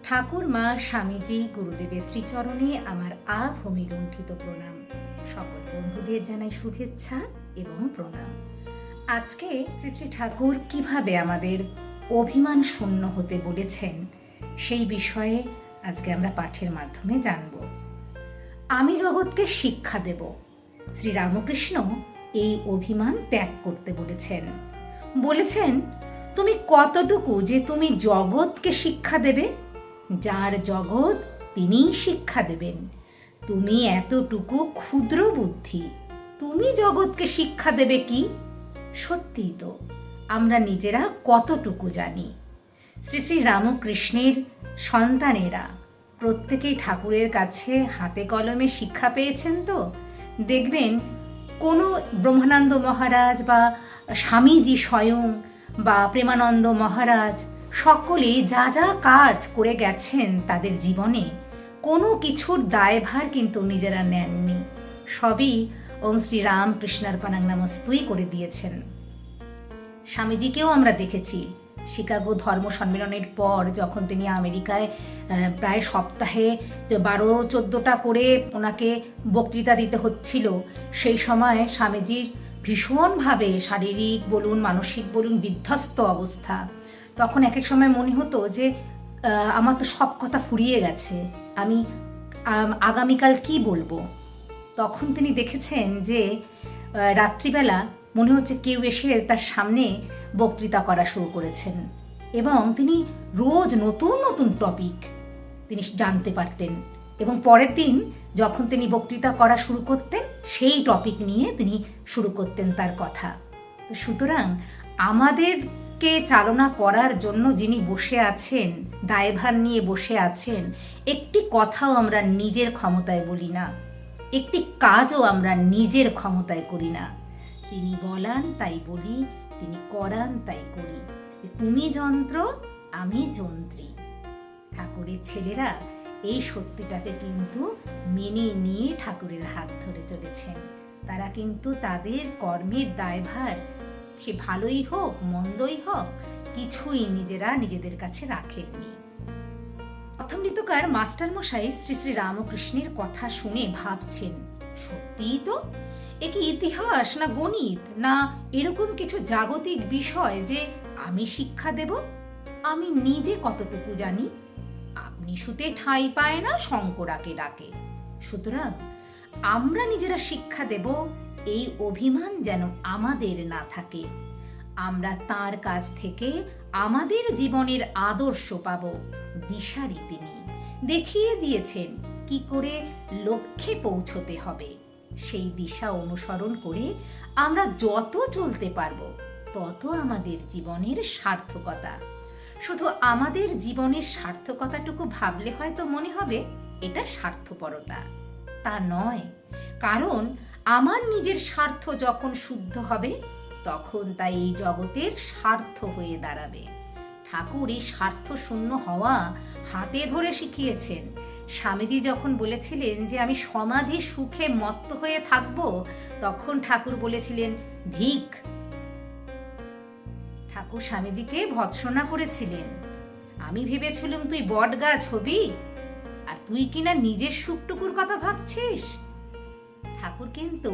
ঠাকুর মা স্বামীজি গুরুদেবের শ্রীচরণে আমার আভূমি লুণ্ঠিত প্রণাম। সকল বন্ধুদের জানাই শুভেচ্ছা এবং প্রণাম। আজকে শ্রী শ্রী ঠাকুর কিভাবে আমাদের অভিমান শূন্য হতে বলেছেন সেই বিষয়ে আজকে আমরা পাঠের মাধ্যমে জানব। আমি জগৎকে শিক্ষা দেব, শ্রী রামকৃষ্ণ এই অভিমান ত্যাগ করতে বলেছেন তুমি কতটুকু যে তুমি জগৎকে শিক্ষা দেবে, যার জগৎ তিনিই শিক্ষা দেবেন। তুমি এতটুকু ক্ষুদ্র বুদ্ধি, তুমি জগৎকে শিক্ষা দেবে কি? সত্যি তো আমরা নিজেরা কতটুকু জানি। শ্রী শ্রী রামকৃষ্ণের সন্তানেরা প্রত্যেকেই ঠাকুরের কাছে হাতে কলমে শিক্ষা পেয়েছেন। তো দেখবেন কোনো ব্রহ্মানন্দ মহারাজ বা স্বামীজি স্বয়ং বা প্রেমানন্দ মহারাজ সকলে যা যা কাজ করে গেছেন তাদের জীবনে, কোনো কিছুর দায়ভার কিন্তু নিজেরা নেননি। সবই ওম শ্রী রামকৃষ্ণার্পণং নমস্তুই করে দিয়েছেন। স্বামীজিকেও আমরা দেখেছি শিকাগো ধর্ম সম্মেলনের পর যখন তিনি আমেরিকায় প্রায় সপ্তাহে 12-14টা করে ওনাকে বক্তৃতা দিতে হচ্ছিল, সেই সময় স্বামীজির ভীষণভাবে শারীরিক বলুন মানসিক বলুন বিধ্বস্ত অবস্থা। তখন এক এক সময় মনে হতো যে আমার তো সব কথা ফুরিয়ে গেছে, আমি আগামীকাল কি বলবো। তখন তিনি দেখেছেন যে রাত্রিবেলা মনে হচ্ছে কেউ এসে তার সামনে বক্তৃতা করা শুরু করেছেন এবং তিনি রোজ নতুন নতুন টপিক তিনি জানতে পারতেন এবং পরের দিন যখন তিনি বক্তৃতা করা শুরু করতেন সেই টপিক নিয়ে তিনি শুরু করতেন তার কথা। সুতরাং আমাদেরকে চালনা করার জন্য যিনি বসে আছেন, দায়ভার নিয়ে বসে আছেন, একটি কথাও আমরা নিজের ক্ষমতায় বলি না, একটি কাজও আমরা নিজের ক্ষমতায় করি না। তিনি বলান তাই বলি, তিনি করান তাই করি। তুমি যন্ত্র, আমি যন্ত্রী। ঠাকুরের ছেলেরা এই সত্যিটাকে কিন্তু মেনে নিয়ে ঠাকুরের হাত ধরে চলেছেন। তারা কিন্তু তাদের কর্মের দায়ভার, সে ভালোই হোক মন্দই হোক, কিছুই নিজেরা নিজেদের কাছে রাখেননি। প্রথম ঋতুকার মাস্টারমশাই শ্রী শ্রী রামকৃষ্ণের কথা শুনে ভাবছেন, সত্যিই তো এ কি ইতিহাস না গণিত না এরকম কিছু জাগতিক বিষয় যে আমি শিক্ষা দেব? আমি নিজে কতটুকু জানি? আপনি শুতে ঠাঁই পায় না শঙ্করাকে ডাকে। সুতরাং আমরা নিজেরা শিক্ষা দেব, এই অভিমান যেন আমাদের না থাকে। আমরা তার কাছ থেকে আমাদের জীবনের আদর্শ পাব, দিশারি তিনি দেখিয়ে দিয়েছেন কি করে লক্ষ্যে পৌঁছতে হবে। সেই দিশা অনুসরণ করে আমরা যত চলতে পারবো তত আমাদের জীবনের সার্থকতা। শুধু আমাদের জীবনের সার্থকতাটুকু ভাবলে হয়তো মনে হবে এটা স্বার্থপরতা, তা নয়। কারণ আমার নিজের স্বার্থ যখন শুদ্ধ হবে তখন তা এই জগতের স্বার্থ হয়ে দাঁড়াবে। ঠাকুর এই স্বার্থ শূন্য হওয়া হাতে ধরে শিখিয়েছেন। স্বামীজি যখন বলেছিলেন যে আমি সমাধি সুখে মত্ত হয়ে থাকবো, তখন ঠাকুর বলেছিলেন ধিক। ঠাকুর স্বামীজিকে ভৎসনা করেছিলেন, আমি ভেবেছিলাম তুই বট গাছ হবি আর তুই কিনা নিজের সুখটুকুর কথা ভাবছিস। ঠাকুর কিন্তু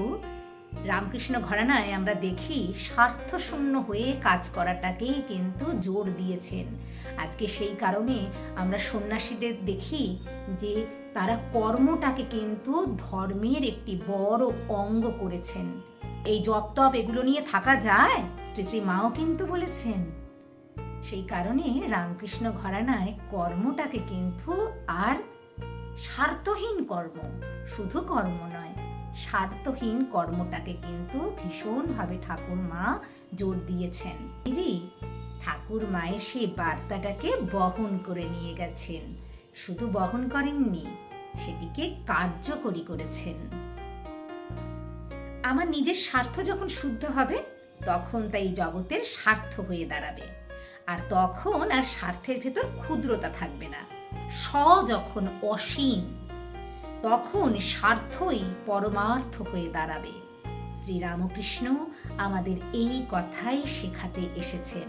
রামকৃষ্ণ ঘরানায় আমরা দেখি স্বার্থ শূন্য হয়ে কাজ করাটাকেই কিন্তু জোর দিয়েছেন। আজকে সেই কারণে আমরা সন্ন্যাসীদের দেখি যে তারা কর্মটাকে কিন্তু ধর্মের একটি বড় অঙ্গ করেছেন। এই জপ তপ এগুলো নিয়ে থাকা যায়, শ্রী শ্রী মাও কিন্তু বলেছেন। সেই কারণে রামকৃষ্ণ ঘরানায় কর্মটাকে কিন্তু আর স্বার্থহীন কর্ম, শুধু কর্ম নয়, স্বার্থহীন কর্মটাকে কিন্তু ভীষণভাবে ঠাকুর মা জোর দিয়েছেন। জি, ঠাকুর মায়ের সেই বার্তাটাকে বহন করে নিয়ে গেছেন। শুধু বহন করেননি, সেটিকে কার্যকরী করেছেন। আমার নিজের স্বার্থ যখন শুদ্ধ হবে তখন তাই জগতের স্বার্থ হয়ে দাঁড়াবে। আর তখন আর স্বার্থের ভেতর ক্ষুদ্রতা থাকবে না। যখন অসীম, তখন স্বার্থই পরমার্থ হয়ে দাঁড়াবে। শ্রী রামকৃষ্ণ আমাদের এই কথাই শেখাতে এসেছেন।